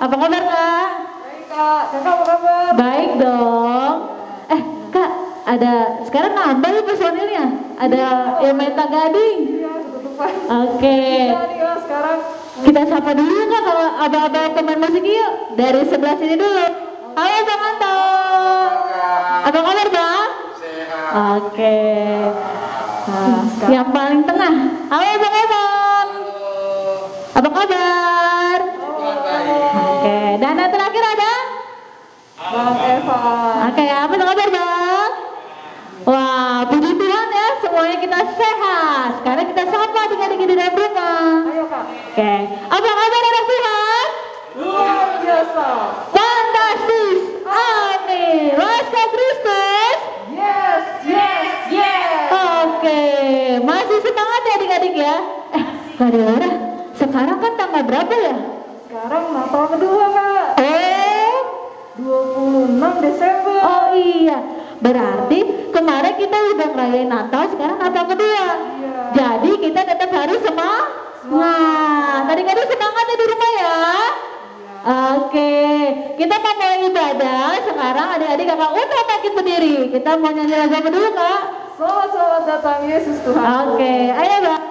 Apa kabar Kak? Baik Kak, Kakak apa kabar? Baik dong. Kak, ada sekarang nambah nih personilnya. Ada yang main tangga gading. Iya, ketutupan. Oke. Iya, sekarang Kita sapa dulu Kak kalau abang-abang pemain musik yuk. Dari sebelah sini dulu. Halo Bang Anto. Apa kabar Bang? Sehat. Oke. Nah, yang paling tengah. Halo Bang Evan. Apa kabar? Oke. Dan yang terakhir ada? Bang Eva. Oke, apa kabar Bang? Wah, puji Tuhan ya, semuanya kita sehat. Sekarang kita sapa adik-adik di dalam rumah. Ayo Kak. Oke, apa kabar anak Tuhan? Luar biasa. Fantastis, amin. Laskar Kristus. Yes, yes, yes. Oke, masih semangat ya adik-adik ya? Kak Deora, sekarang kan tanggal berapa ya? Sekarang Natal kedua Kak. 26 Desember. Oh iya, berarti kemarin kita udah ngerayain Natal, sekarang Natal kedua. Iya. Jadi kita tetap harus semangat. Adik-adik semangatnya di rumah ya. Oke, kita mau mulai ibadah. Sekarang adik-adik kakak udah makin berdiri. Kita mau nyanyi lagu apa dulu Kak? Selamat datang Yesus Tuhan. Oke, ayo Bang.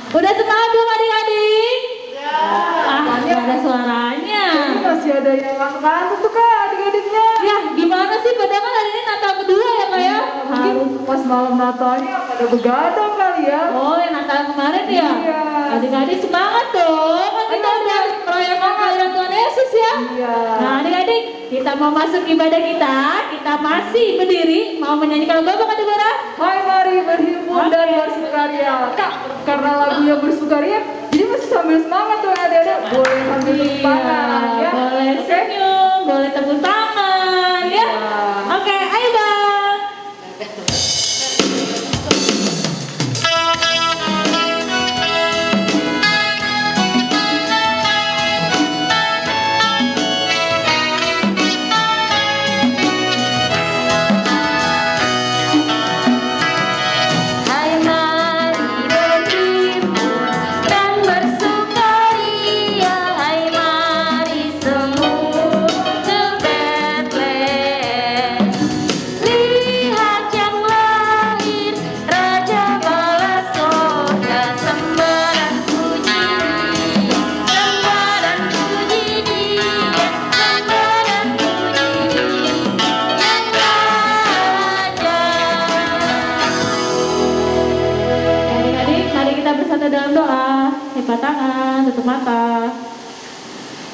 Udah semangat belum adik-adik? Ya. Gak ada suaranya. Ini masih ada yang ngantuk tuh Kak adik-adiknya. Ya gimana sih, padahal kan hari ini Natal kedua ya Kak ya? Mungkin pas malam Natalnya pada begadang kali ya. Oh yang Natal kemarin ya? Iya. Adik-adik semangat dong, kan kita udah merayakan kelahiran Tuhan Yesus ya. Iya. Nah adik-adik, kita mau masuk ibadah kita masih berdiri, mau menyanyikan lagu apa Kak Deborah? Hai mari berhimpun dan bersukaria. Kak, karena lagunya bersukaria, jadi masih sambil semangat tuh adik-adik. Boleh sambil tepuk tangan ya. Boleh senyum, boleh tepuk tangan ya. Oke, ayo Bang. Dalam doa, lipat tangan, tutup mata.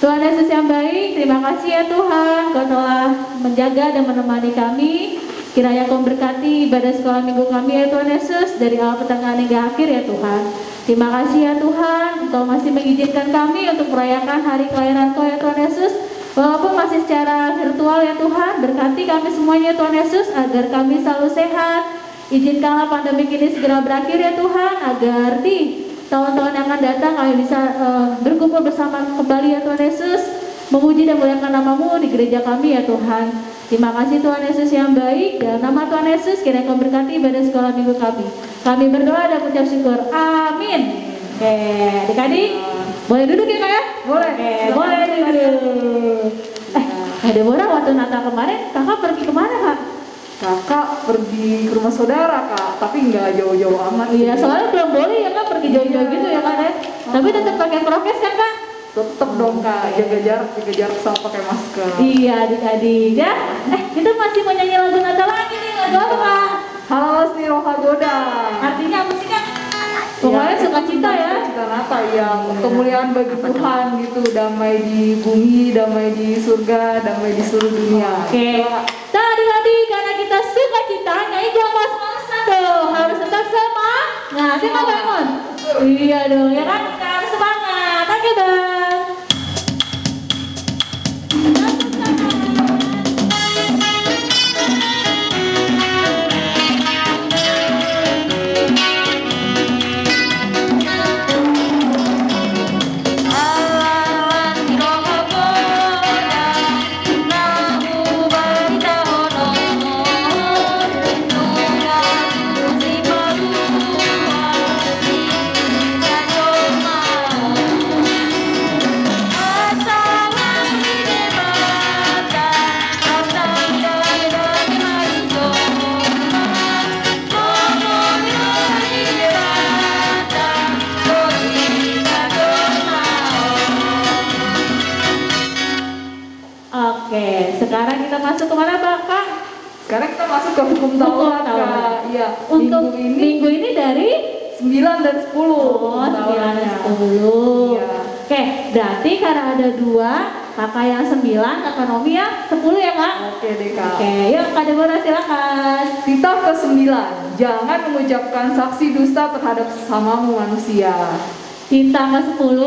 Tuhan Yesus yang baik, terima kasih ya Tuhan, Kau telah menjaga dan menemani kami. Kiranya Kau berkati ibadah sekolah minggu kami ya Tuhan Yesus, dari awal pertengahan hingga akhir ya Tuhan. Terima kasih ya Tuhan, Engkau masih mengizinkan kami untuk merayakan hari kelahiran Kau ya Tuhan Yesus. Walaupun masih secara virtual ya Tuhan, berkati kami semuanya ya Tuhan Yesus, agar kami selalu sehat. Izinkanlah pandemi ini segera berakhir ya Tuhan, agar di tahun-tahun yang akan datang kami bisa berkumpul bersama kembali ya Tuhan Yesus, memuji dan memuliakan nama-Mu di gereja kami ya Tuhan. Terima kasih Tuhan Yesus yang baik, dalam nama Tuhan Yesus kiranya Kau berkati ibadah sekolah minggu kami. Kami berdoa dan mengucap syukur, amin. Oke, adik-adik boleh duduk ya Kak ya? Boleh. Boleh duduk. Deborah, waktu Natal kemarin kakak pergi kemana Kak? Kakak pergi ke rumah saudara Kak, tapi nggak jauh-jauh amat. Iya, soalnya belum boleh ya Kak pergi jauh-jauh gitu ya Kak ya. Tapi tetap pakai prokes kan Kak? Tetap dong Kak, jaga jarak sama pakai masker. Iya adik-adik ya. Kita masih mau nyanyi lagu Natal lagi nih, lagu apa Kak? Halas nih Roh Hagoda. Artinya apa sih Kak? Pokoknya sukacita ya. Sukacita Natal ya, kemuliaan bagi Tuhan gitu, damai di bumi, damai di surga, damai di seluruh dunia. Oke. Tadi karena kita sukacita, nyanyi jangan malas-malasan dong. Harus tetap semangat. Sih Bang Raymond? Iya dong, ya kan? Kita harus semangat. Oke Bang. Oke, sekarang kita masuk kemana Kak? Sekarang kita masuk ke hukum Taurat Kak. Iya. Untuk minggu ini dari 9 dan 10. Oh, 9 dan 10. Iya. Oke, berarti karena ada 2, kakak yang 9, kakak Nomi yang 10 ya Kak? Oke deh Kak. Oke, yuk Kak Deborah silakan. Titah ke-9, jangan mengucapkan saksi dusta terhadap sesamamu manusia. Titah ke-10,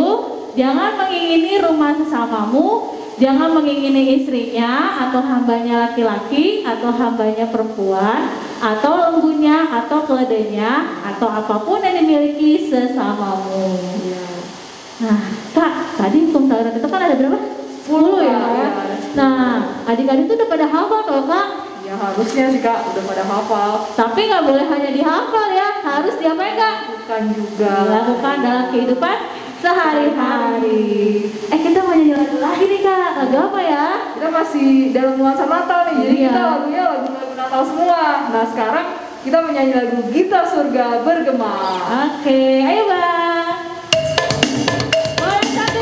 jangan mengingini rumah sesamamu. Jangan mengingini istrinya, atau hambanya laki-laki, atau hambanya perempuan, atau lembunya, atau keledainya, atau apapun yang dimiliki sesamamu. Ya. Nah, Kak, tadi hukum Taurat itu kan ada berapa? 10 ya, Kak? Ya. Nah, adik-adik itu udah pada hafal toh, Kak? Ya harusnya sih Kak, udah pada hafal. Tapi nggak boleh hanya dihafal ya, harus diapain Kak? Lakukan juga. Dilakukan dalam kehidupan sehari-hari. Kita mau nyanyi lagu lagi nih Kak, lagu apa ya? Kita masih dalam nuansa Natal nih, jadi Iya. kita lagunya lagu-lagu Natal semua. Nah sekarang kita menyanyi lagu Gitar Surga Bergema. Oke, ayo Bang. Boleh satu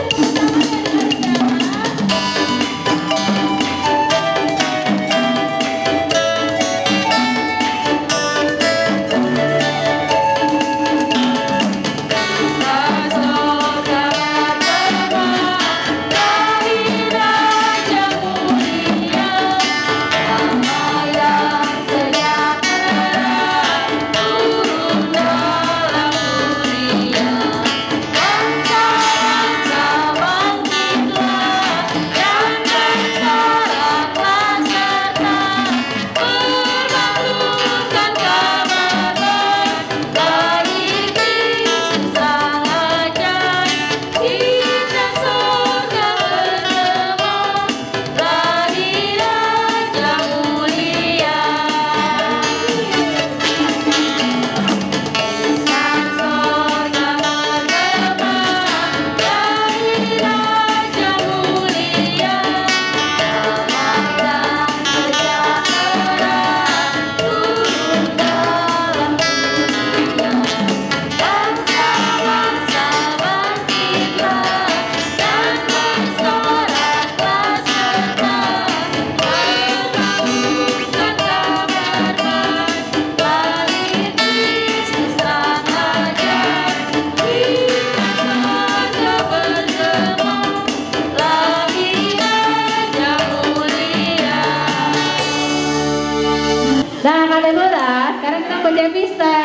tangannya Pista.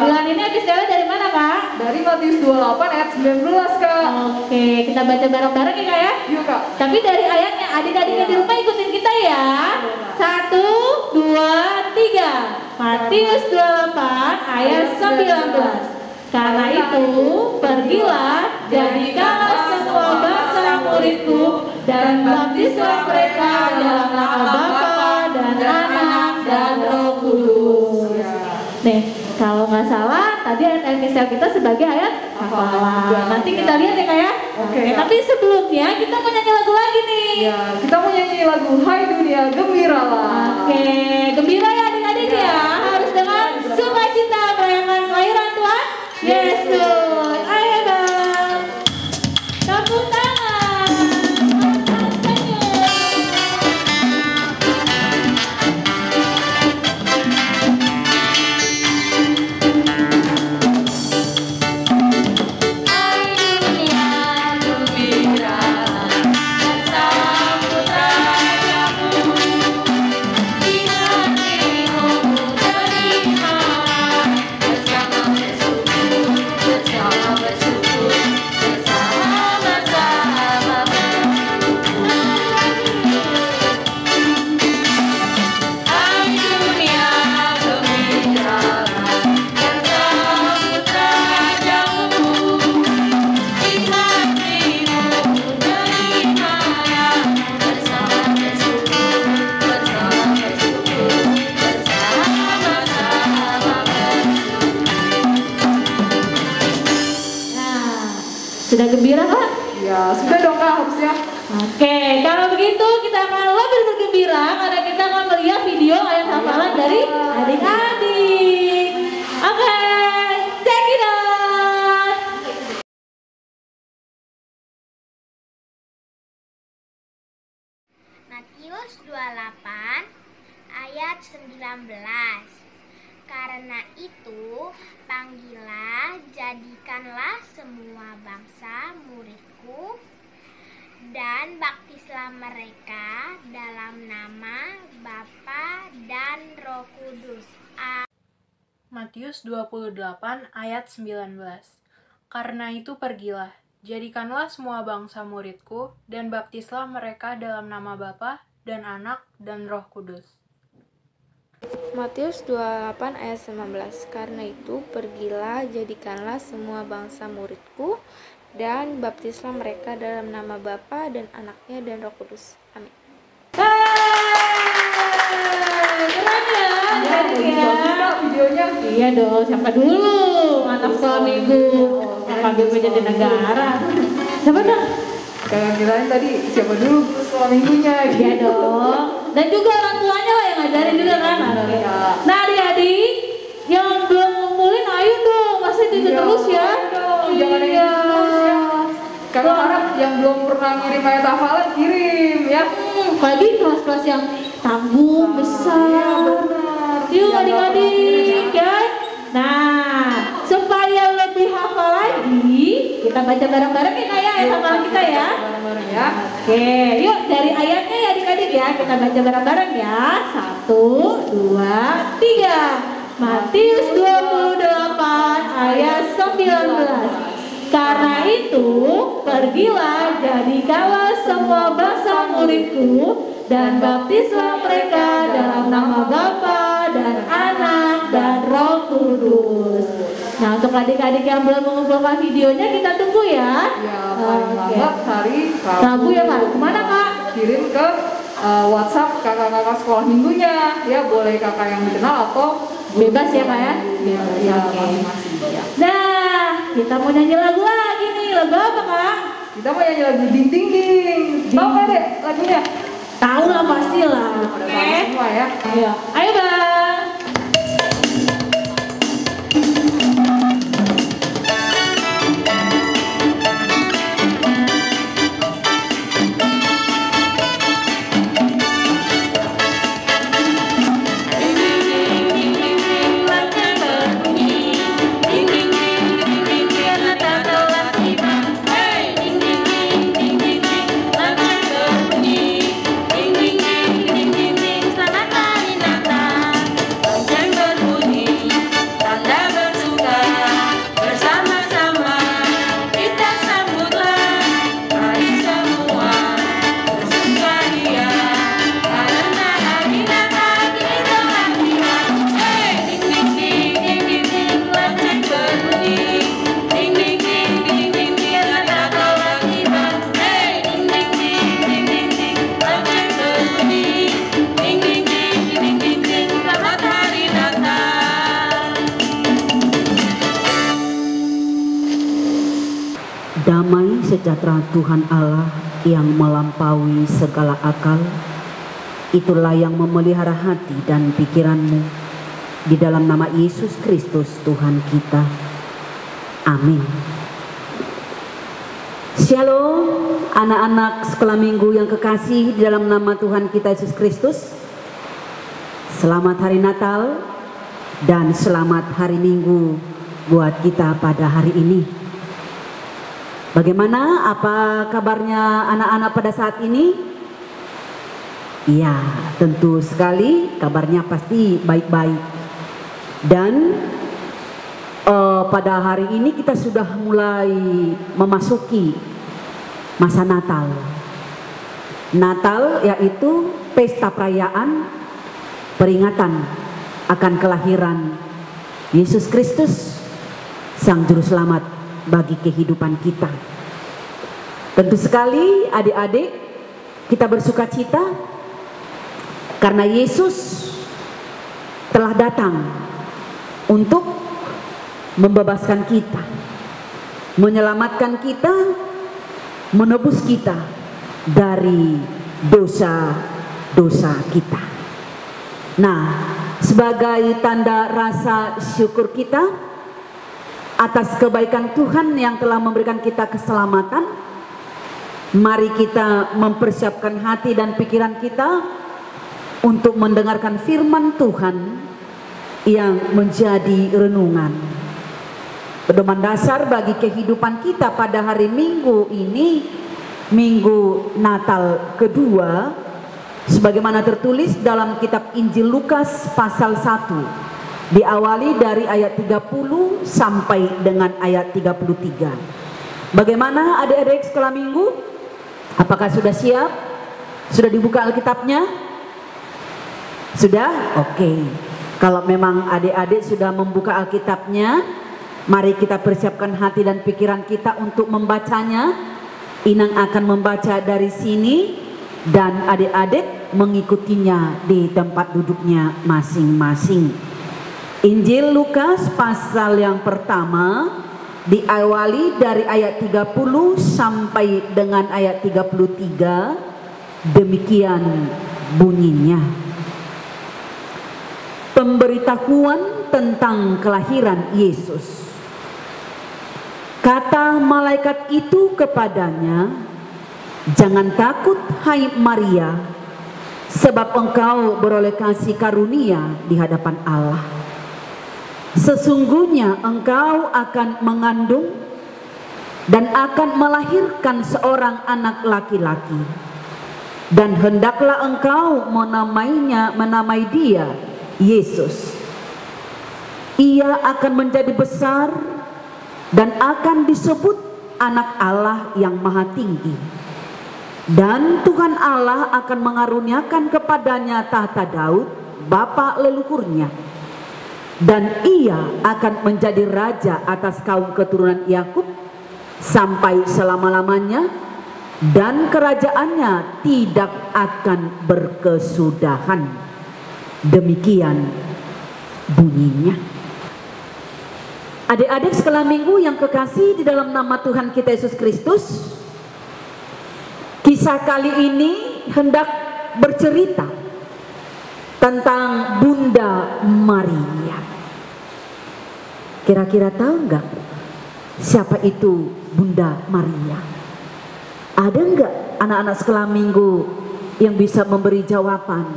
Bulan ini episode dari mana Kak? Dari Matius 28 ayat 19 Kak. Oke, kita baca bareng-bareng ya Kak ya? Yuk Kak. Tapi dari ayatnya adik-adiknya di rumah ikutin kita ya. 1, 2, 3. Matius 28 ayat 19. Karena itu, pergilah, jadikanlah semua bangsa muridku dan baptislah mereka dalam nama Bapa dan Anak dan Roh Kudus. Nih, kalau nggak salah, tadi ayat misal kita sebagai ayat hafalan. Nanti kita lihat ya Kak ya. Oke. Tapi sebelumnya kita mau nyanyi lagu lagi nih. Ya, kita mau nyanyi lagu Hai Dunia Gembiralah. Oke, gembira ya adik-adik ya. Harus dengan sukacita merayakan kelahiran Tuhan Yesus. Ayo dong. Tepuk tangan. Senyum. Sudah gembira Kak? Ya, sudah dong Kak harusnya. Oke, kalau begitu kita akan lebih bergembira karena kita akan melihat video ayat hafalan dari adik-adik. Oke, check it out. Matius 28 ayat 19. Karena itu, panggillah, jadikanlah semua bangsa muridku, dan baptislah mereka dalam nama Bapa dan Roh Kudus. Matius 28 ayat 19. Karena itu pergilah, jadikanlah semua bangsa muridku, dan baptislah mereka dalam nama Bapa dan Anak dan Roh Kudus. Matius 28 ayat 19. Karena itu pergilah, jadikanlah semua bangsa muridku, dan baptislah mereka dalam nama Bapa dan Anaknya dan Roh Kudus. Amin. Keren ya, Bagus Kak videonya. Iya dong, siapa dulu? Anak sekolah minggu, Kakak jadi negara. Siapa dong? Kakak kirain tadi siapa dulu sekolah minggunya. Iya dong. Dan juga orang tuanya lah yang ngajarin juga kan. Nah adik-adik yang belum ngumpulin, ayo dong, masih itu terus ya. Jangan yang itu terus ya. Kakak harap yang belum pernah ngirim ayat hafalan kirim ya. Apalagi kelas-kelas yang tanggung besar. Yuk adik-adik ya. Nah, supaya lebih hafal lagi, kita baca bareng-bareng ya Kak ya ayat hafalan kita ya. Bareng-bareng ya. Oke, yuk dari ayatnya ya adik-adik ya, kita baca bareng-bareng ya. 1, 2, 3. Matius 28 ayat 19. Karena itu, pergilah, jadikanlah semua bangsa muridku, dan baptislah mereka dalam nama Bapa dan Anak dan Roh Kudus. Nah, untuk adik-adik yang belum mengumpulkan videonya, kita tunggu ya. Ya, paling lambat hari Rabu ya Kak, kemana Kak? kirim ke WhatsApp kakak-kakak sekolah minggunya ya, boleh kakak yang dikenal atau Bebas ya Kak ya? ya, Oke. masing-masing ya. Nah, kita mau nyanyi lagu lagi nih. Lagu apa Kak? Kita mau nyanyi lagu Ding Ding Ding. Tahu nggak Dek lagunya? Tahu lah pasti lah. Udah tahu semua ya. Ayo, ayo Bang. Damai sejahtera Tuhan Allah yang melampaui segala akal, itulah yang memelihara hati dan pikiranmu di dalam nama Yesus Kristus Tuhan kita. Amin. Shalom anak-anak sekolah minggu yang kekasih di dalam nama Tuhan kita Yesus Kristus. Selamat hari Natal dan selamat hari Minggu buat kita pada hari ini. Bagaimana, apa kabarnya anak-anak pada saat ini? Ya, tentu sekali kabarnya pasti baik-baik. Dan pada hari ini kita sudah mulai memasuki masa Natal. Natal yaitu pesta perayaan peringatan akan kelahiran Yesus Kristus, Sang Juru Selamat bagi kehidupan kita. Tentu sekali adik-adik kita bersuka cita karena Yesus telah datang untuk membebaskan kita menyelamatkan kita, menebus kita dari dosa-dosa kita. Nah, sebagai tanda rasa syukur kita atas kebaikan Tuhan yang telah memberikan kita keselamatan, mari kita mempersiapkan hati dan pikiran kita untuk mendengarkan firman Tuhan yang menjadi renungan. Pedoman dasar bagi kehidupan kita pada hari Minggu ini, Minggu Natal kedua, sebagaimana tertulis dalam kitab Injil Lukas pasal 1, diawali dari ayat 30 sampai dengan ayat 33. Bagaimana adik-adik sekolah Minggu? Apakah sudah siap? Sudah dibuka Alkitabnya? Sudah? Oke. Kalau memang adik-adik sudah membuka Alkitabnya, mari kita persiapkan hati dan pikiran kita untuk membacanya. Inang akan membaca dari sini dan adik-adik mengikutinya di tempat duduknya masing-masing. Injil Lukas pasal yang pertama diawali dari ayat 30 sampai dengan ayat 33. Demikian bunyinya. Pemberitahuan tentang kelahiran Yesus. Kata malaikat itu kepadanya, "Jangan takut, hai Maria, sebab engkau beroleh kasih karunia di hadapan Allah. Sesungguhnya engkau akan mengandung dan akan melahirkan seorang anak laki-laki, dan hendaklah engkau menamai dia Yesus. Ia akan menjadi besar dan akan disebut Anak Allah yang Maha Tinggi. Dan Tuhan Allah akan mengaruniakan kepadanya tahta Daud, bapa leluhurnya. Dan ia akan menjadi raja atas kaum keturunan Yakub sampai selama-lamanya, dan kerajaannya tidak akan berkesudahan." Demikian bunyinya. Adik-adik sekolah Minggu yang kekasih di dalam nama Tuhan kita Yesus Kristus, kisah kali ini hendak bercerita tentang Bunda Maria. Kira-kira tahu nggak siapa itu Bunda Maria? Ada nggak anak-anak sekolah Minggu yang bisa memberi jawaban?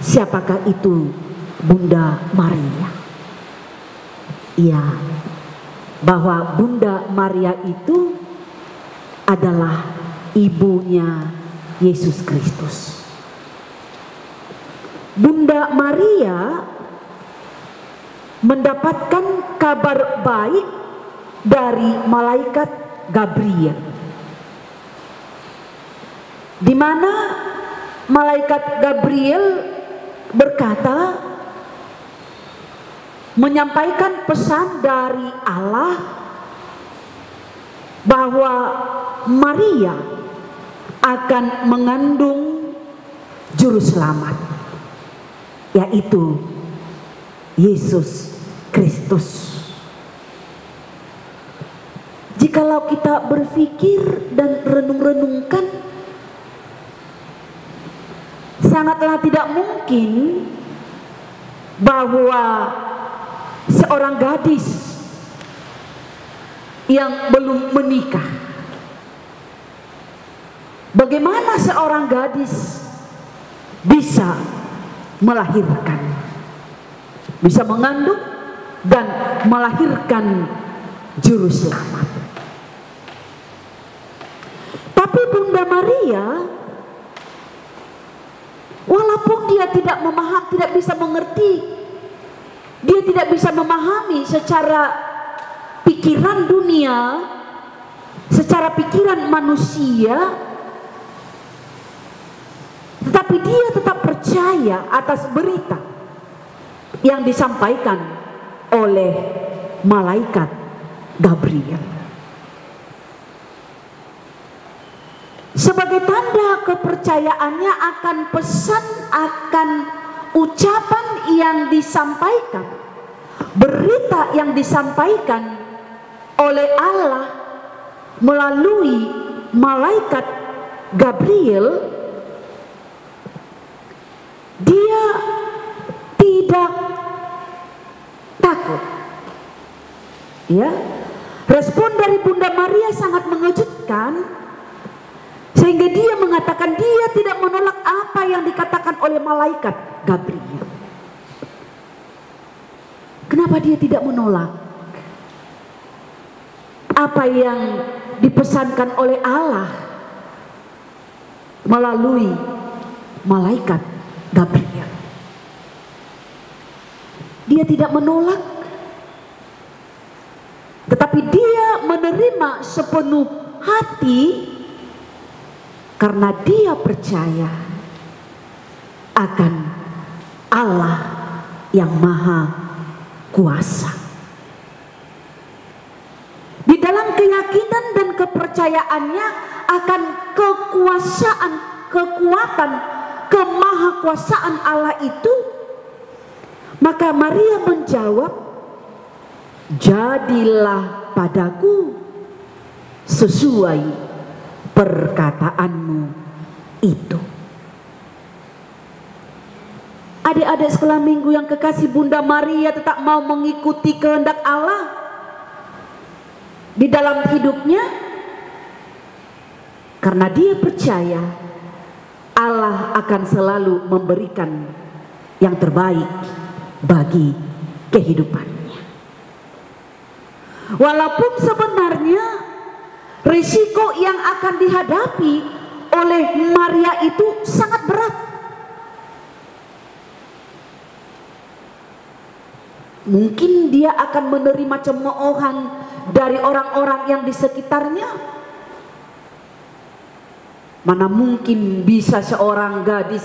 Siapakah itu Bunda Maria? Ya, bahwa Bunda Maria itu adalah ibunya Yesus Kristus. Bunda Maria mendapatkan kabar baik dari malaikat Gabriel, di mana malaikat Gabriel berkata, menyampaikan pesan dari Allah bahwa Maria akan mengandung juru selamat, yaitu Yesus Kristus. Jikalau kita berpikir dan renung-renungkan, sangatlah tidak mungkin bahwa seorang gadis yang belum menikah, bagaimana seorang gadis bisa melahirkan, bisa mengandung dan melahirkan juru selamat. Tapi Bunda Maria, walaupun dia tidak bisa mengerti, dia tidak bisa memahami secara pikiran dunia, secara pikiran manusia, tetapi dia tetap percaya atas berita yang disampaikan oleh malaikat Gabriel. Sebagai tanda kepercayaannya akan pesan, akan ucapan yang disampaikan, berita yang disampaikan, oleh Allah melalui malaikat Gabriel, dia tidak takut. Ya, respon dari Bunda Maria sangat mengejutkan, sehingga dia mengatakan dia tidak menolak apa yang dikatakan oleh malaikat Gabriel. Kenapa dia tidak menolak apa yang dipesankan oleh Allah melalui malaikat Gabriel? Dia tidak menolak, tetapi dia menerima sepenuh hati karena dia percaya akan Allah yang Maha Kuasa. Di dalam keyakinan dan kepercayaannya akan kekuasaan, kekuatan, kemahakuasaan Allah itu, maka Maria menjawab, jadilah padaku sesuai perkataanmu itu. Adik-adik sekolah minggu yang kekasih, Bunda Maria tetap mau mengikuti kehendak Allah di dalam hidupnya karena dia percaya Allah akan selalu memberikan yang terbaik bagi kehidupannya. Walaupun sebenarnya risiko yang akan dihadapi oleh Maria itu sangat berat. Mungkin dia akan menerima cemoohan dari orang-orang yang di sekitarnya. Mana mungkin bisa seorang gadis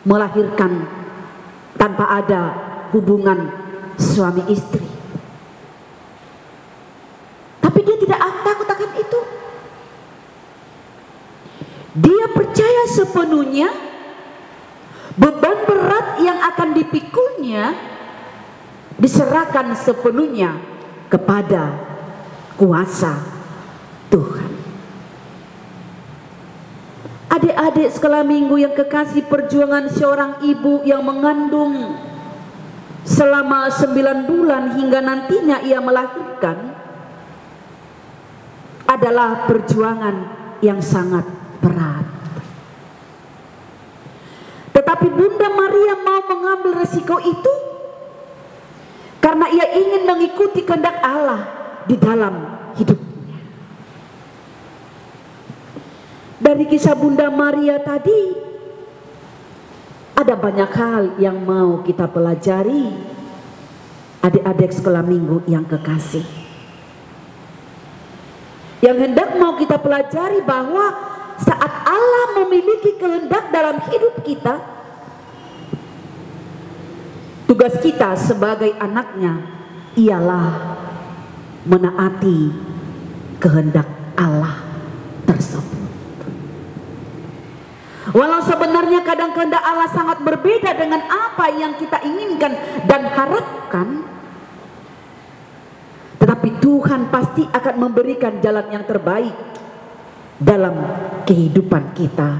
melahirkan tanpa ada hubungan suami istri. Tapi dia tidak takut akan itu. Dia percaya sepenuhnya beban berat yang akan dipikulnya diserahkan sepenuhnya kepada kuasa Tuhan. Adik-adik sekolah minggu yang kekasih, perjuangan seorang ibu yang mengandung selama 9 bulan hingga nantinya ia melahirkan adalah perjuangan yang sangat berat. Tetapi Bunda Maria mau mengambil resiko itu karena ia ingin mengikuti kehendak Allah di dalam hidupnya. Dari kisah Bunda Maria tadi ada banyak hal yang mau kita pelajari, adik-adik sekolah minggu yang kekasih. Yang hendak mau kita pelajari bahwa saat Allah memiliki kehendak dalam hidup kita, tugas kita sebagai anaknya ialah menaati kehendak Allah tersebut. Walau sebenarnya kadang kehendak Allah sangat berbeda dengan apa yang kita inginkan dan harapkan, tetapi Tuhan pasti akan memberikan jalan yang terbaik dalam kehidupan kita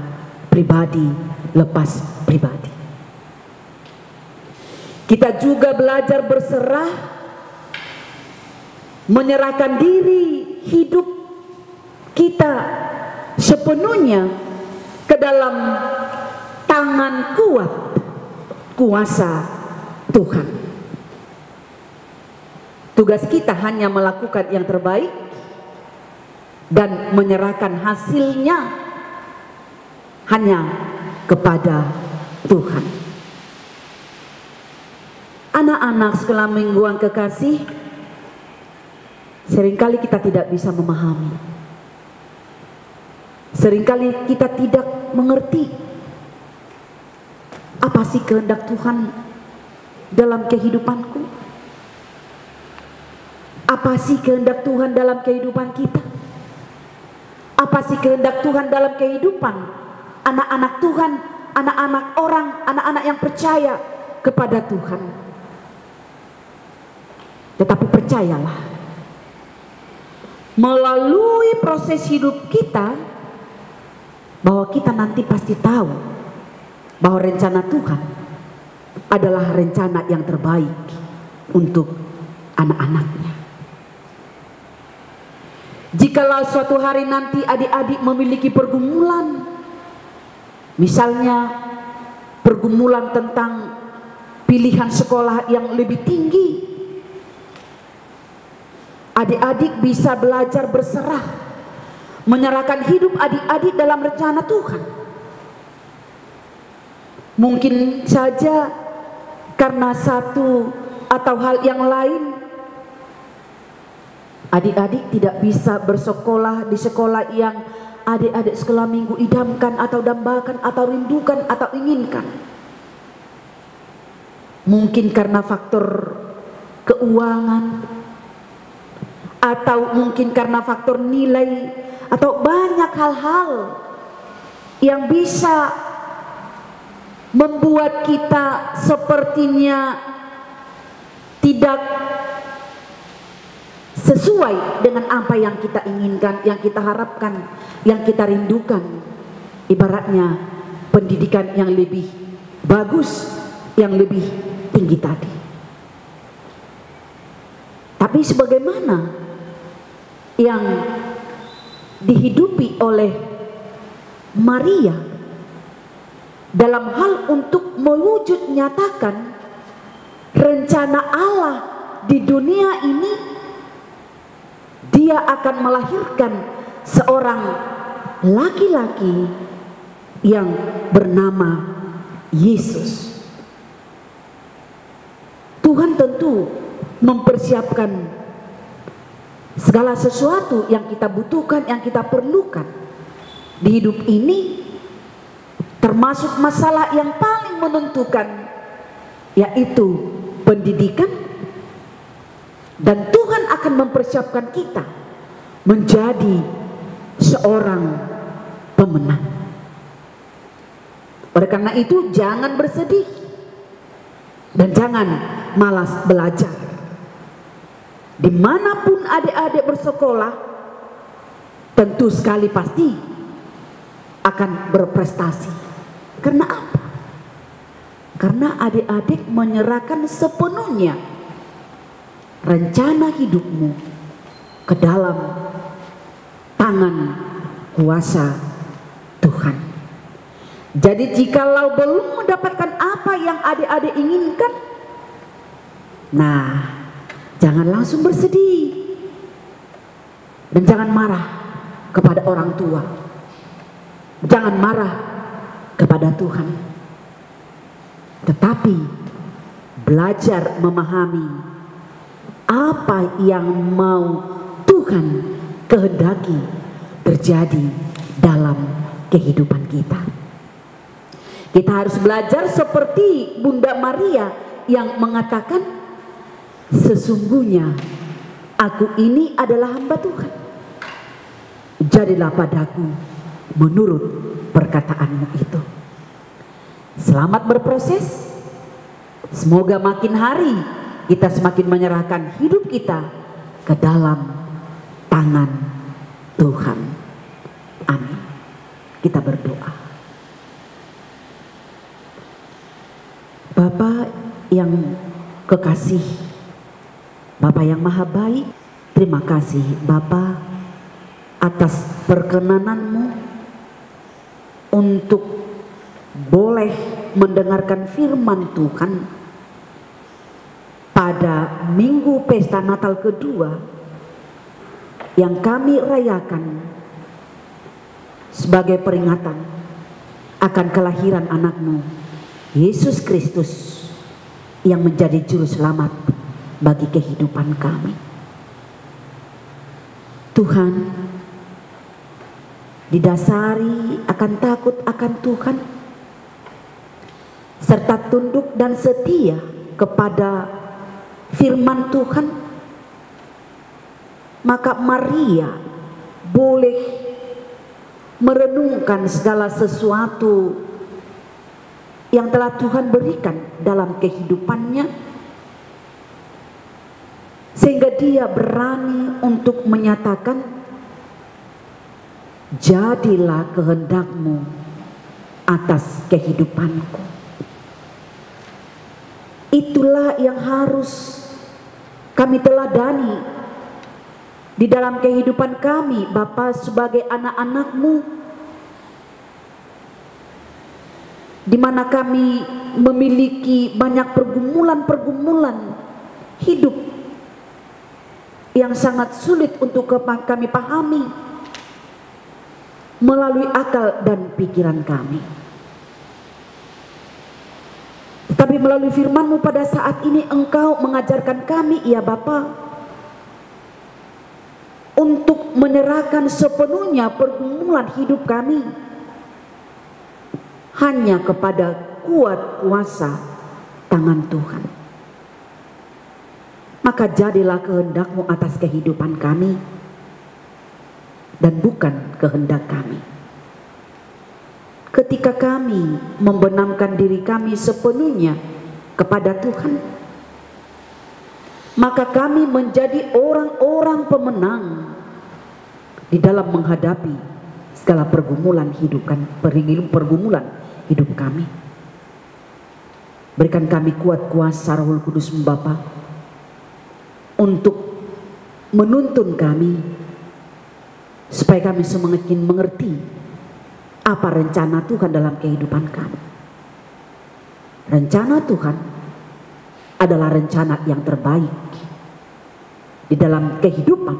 pribadi lepas pribadi. Kita juga belajar berserah, menyerahkan diri hidup kita sepenuhnya ke dalam tangan kuat kuasa Tuhan. Tugas kita hanya melakukan yang terbaik dan menyerahkan hasilnya hanya kepada Tuhan. Anak-anak sekolah mingguan kekasih, seringkali kita tidak bisa memahami. Seringkali kita tidak mengerti apa sih kehendak Tuhan dalam kehidupanku. Apa sih kehendak Tuhan dalam kehidupan kita? Apa sih kehendak Tuhan dalam kehidupan anak-anak Tuhan, anak-anak orang, anak-anak yang percaya kepada Tuhan? Tetapi percayalah, melalui proses hidup kita, bahwa kita nanti pasti tahu bahwa rencana Tuhan adalah rencana yang terbaik untuk anak-anaknya. Jikalau suatu hari nanti adik-adik memiliki pergumulan, misalnya pergumulan tentang pilihan sekolah yang lebih tinggi, adik-adik bisa belajar berserah, menyerahkan hidup adik-adik dalam rencana Tuhan. Mungkin saja karena satu atau hal yang lain, adik-adik tidak bisa bersekolah di sekolah yang adik-adik sekolah minggu idamkan atau dambakan atau rindukan atau inginkan. Mungkin karena faktor keuangan, atau mungkin karena faktor nilai, atau banyak hal-hal yang bisa membuat kita sepertinya tidak sesuai dengan apa yang kita inginkan, yang kita harapkan, yang kita rindukan. Ibaratnya pendidikan yang lebih bagus, yang lebih tinggi tadi. Tapi sebagaimana yang dihidupi oleh Maria dalam hal untuk mewujud nyatakan rencana Allah di dunia ini, dia akan melahirkan seorang laki-laki yang bernama Yesus. Tuhan tentu mempersiapkan segala sesuatu yang kita butuhkan, yang kita perlukan di hidup ini, termasuk masalah yang paling menentukan, yaitu pendidikan. Dan Tuhan akan mempersiapkan kita menjadi seorang pemenang. Oleh karena itu, jangan bersedih dan jangan malas belajar. Dimanapun adik-adik bersekolah, tentu sekali pasti akan berprestasi. Karena apa? Karena adik-adik menyerahkan sepenuhnya rencana hidupmu ke dalam tangan kuasa Tuhan. Jadi jikalau belum mendapatkan apa yang adik-adik inginkan, nah, jangan langsung bersedih dan jangan marah kepada orang tua, jangan marah kepada Tuhan, tetapi belajar memahami apa yang mau Tuhan kehendaki terjadi dalam kehidupan kita. Kita harus belajar seperti Bunda Maria yang mengatakan, sesungguhnya aku ini adalah hamba Tuhan, jadilah padaku menurut perkataanmu itu. Selamat berproses. Semoga makin hari kita semakin menyerahkan hidup kita ke dalam tangan Tuhan. Amin. Kita berdoa. Bapa yang kekasih, Bapa yang maha baik, terima kasih Bapa atas perkenananmu untuk boleh mendengarkan firman Tuhan pada minggu pesta Natal kedua yang kami rayakan sebagai peringatan akan kelahiran anakmu Yesus Kristus yang menjadi juru selamat bagi kehidupan kami. Tuhan, didasari akan takut akan Tuhan serta tunduk dan setia kepada firman Tuhan, maka Maria boleh merenungkan segala sesuatu yang telah Tuhan berikan dalam kehidupannya, sehingga dia berani untuk menyatakan, jadilah kehendakmu atas kehidupanku. Itulah yang harus kami teladani di dalam kehidupan kami, Bapa, sebagai anak-anak-Mu, di mana kami memiliki banyak pergumulan-pergumulan hidup yang sangat sulit untuk kami pahami melalui akal dan pikiran kami. Tetapi melalui firman-Mu pada saat ini Engkau mengajarkan kami, ya Bapa, untuk menyerahkan sepenuhnya pergumulan hidup kami hanya kepada kuat kuasa tangan Tuhan. Maka jadilah kehendak-Mu atas kehidupan kami dan bukan kehendak kami. Ketika kami membenamkan diri kami sepenuhnya kepada Tuhan, maka kami menjadi orang-orang pemenang di dalam menghadapi segala pergumulan hidup kami. Berikan kami kuat kuasa Roh Kudus Bapa untuk menuntun kami supaya kami semakin mengerti apa rencana Tuhan dalam kehidupan kami. Rencana Tuhan adalah rencana yang terbaik di dalam kehidupan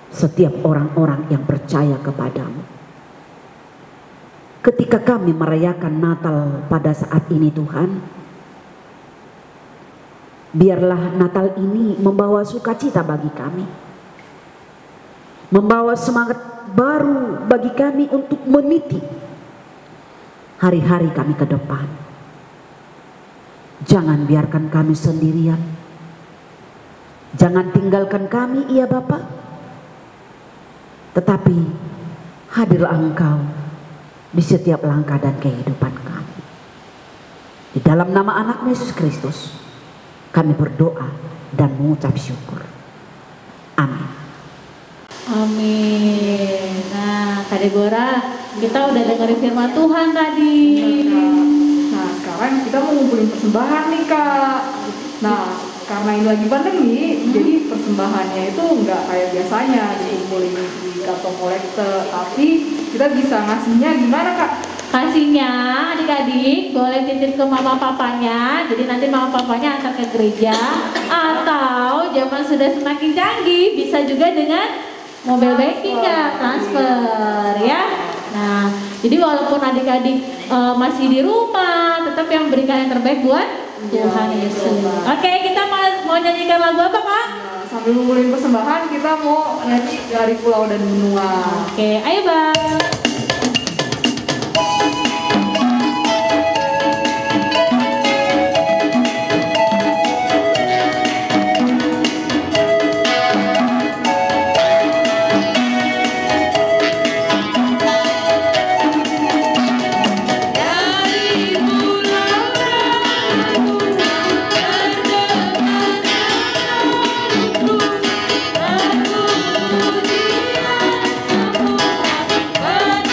setiap orang-orang yang percaya kepadamu. Ketika kami merayakan Natal pada saat ini Tuhan, biarlah Natal ini membawa sukacita bagi kami, membawa semangat baru bagi kami untuk meniti hari-hari kami ke depan. Jangan biarkan kami sendirian, jangan tinggalkan kami, ya Bapa, tetapi hadirlah Engkau di setiap langkah dan kehidupan kami. Di dalam nama anak Yesus Kristus kami berdoa dan mengucap syukur. Amin. Amin. Nah, Kak Deborah, kita udah dengerin firman Tuhan tadi. Nah, sekarang kita mau ngumpulin persembahan nih, Kak. Nah, karena ini lagi pandemi, jadi persembahannya itu nggak kayak biasanya dikumpulin di kantong kolektor, tapi kita bisa ngasihnya gimana, Kak? Kasihnya adik-adik boleh titip ke mama papanya, jadi nanti mama papanya antar ke gereja, atau zaman sudah semakin canggih bisa juga dengan mobile banking ya, transfer ya. Nah, jadi walaupun adik-adik masih di rumah, tetap yang berikan yang terbaik buat Tuhan Yesus. Oke, kita mau nyanyikan lagu apa, Kak? Nah, sambil ngumpulin persembahan, kita mau nyanyi dari Pulau dan Benua. Oke, ayo Bang. Bye.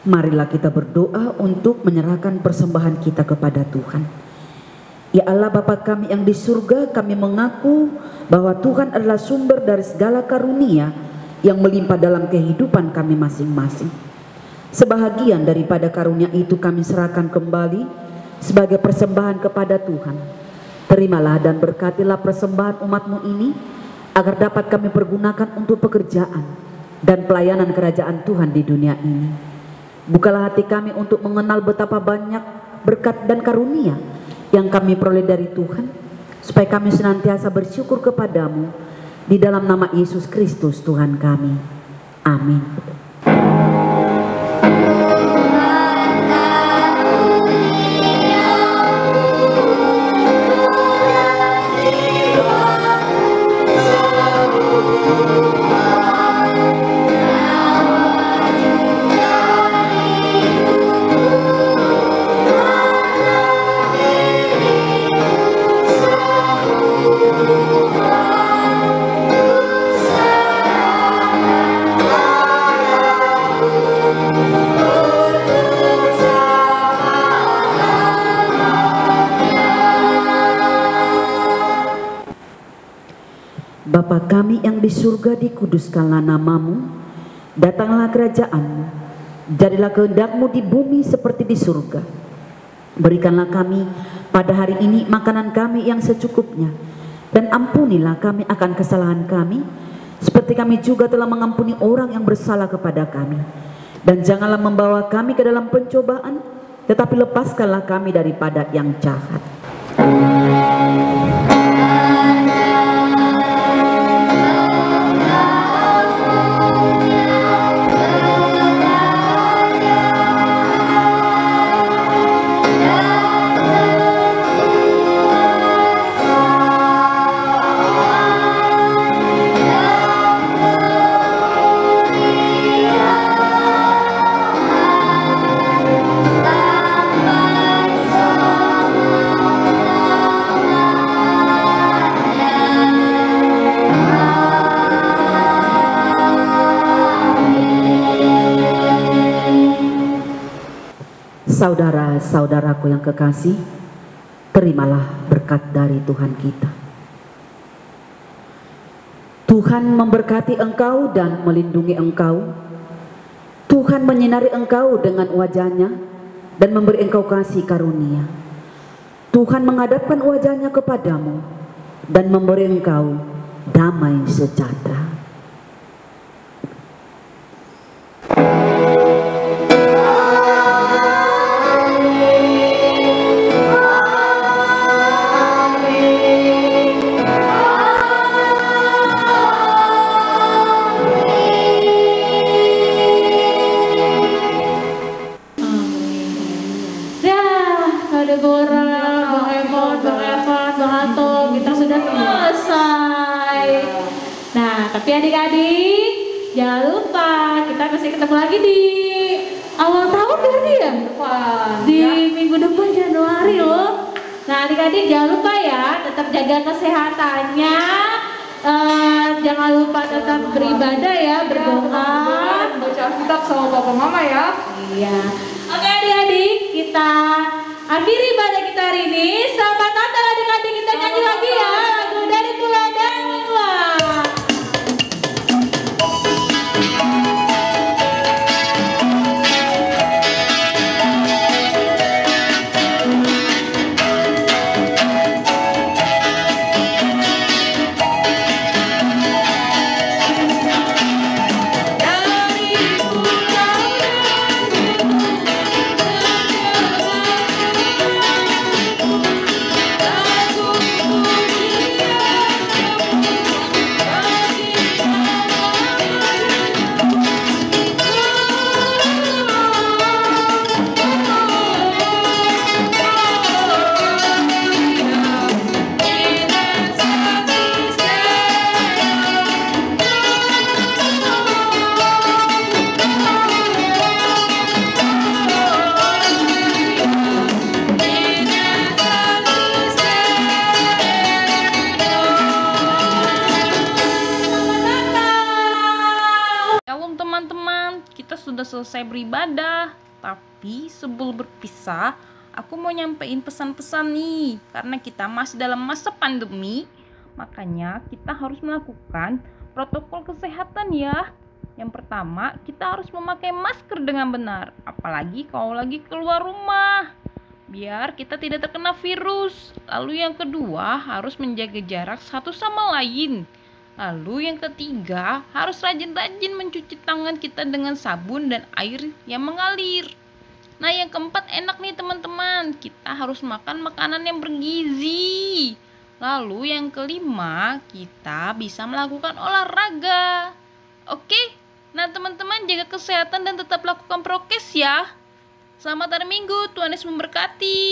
Marilah kita berdoa untuk menyerahkan persembahan kita kepada Tuhan. Ya Allah Bapa kami yang di surga, kami mengaku bahwa Tuhan adalah sumber dari segala karunia yang melimpah dalam kehidupan kami masing-masing. Sebahagian daripada karunia itu kami serahkan kembali sebagai persembahan kepada Tuhan. Terimalah dan berkatilah persembahan umat-Mu ini, agar dapat kami pergunakan untuk pekerjaan dan pelayanan kerajaan Tuhan di dunia ini. Bukalah hati kami untuk mengenal betapa banyak berkat dan karunia yang kami peroleh dari Tuhan, supaya kami senantiasa bersyukur kepadamu di dalam nama Yesus Kristus Tuhan kami. Amin. Bapa kami yang di surga, dikuduskanlah namamu, datanglah kerajaan-Mu, jadilah kehendak-Mu di bumi seperti di surga. Berikanlah kami pada hari ini makanan kami yang secukupnya, dan ampunilah kami akan kesalahan kami, seperti kami juga telah mengampuni orang yang bersalah kepada kami. Dan janganlah membawa kami ke dalam pencobaan, tetapi lepaskanlah kami daripada yang jahat. Saudara-saudaraku yang kekasih, terimalah berkat dari Tuhan kita. Tuhan memberkati engkau dan melindungi engkau. Tuhan menyinari engkau dengan wajah-Nya dan memberi engkau kasih karunia. Tuhan menghadapkan wajah-Nya kepadamu dan memberi engkau damai sejahtera. Tapi adik-adik, jangan lupa kita masih ketemu lagi di awal tahun berarti ya? Di minggu depan Januari loh. Nah adik-adik jangan lupa ya, tetap jaga kesehatannya. Jangan lupa tetap beribadah ya, berdoa. Baca Alkitab sama papa mama ya. Iya. Oke adik-adik, kita akhiri ibadah kita hari ini. Selamat Natal adik-adik, kita nyanyi lagi ya lagu dari Tula dan Menua. Aku udah selesai beribadah. Tapi sebelum berpisah, aku mau nyampein pesan-pesan nih. Karena kita masih dalam masa pandemi, makanya kita harus melakukan protokol kesehatan ya. Yang pertama, kita harus memakai masker dengan benar, apalagi kalau lagi keluar rumah, biar kita tidak terkena virus. Lalu yang kedua, harus menjaga jarak satu sama lain. Lalu yang ketiga, harus rajin-rajin mencuci tangan kita dengan sabun dan air yang mengalir. Nah, yang keempat enak nih teman-teman, kita harus makan makanan yang bergizi. Lalu yang kelima, kita bisa melakukan olahraga. Oke, nah teman-teman jaga kesehatan dan tetap lakukan prokes ya. Selamat hari Minggu, Tuhan Yesus memberkati.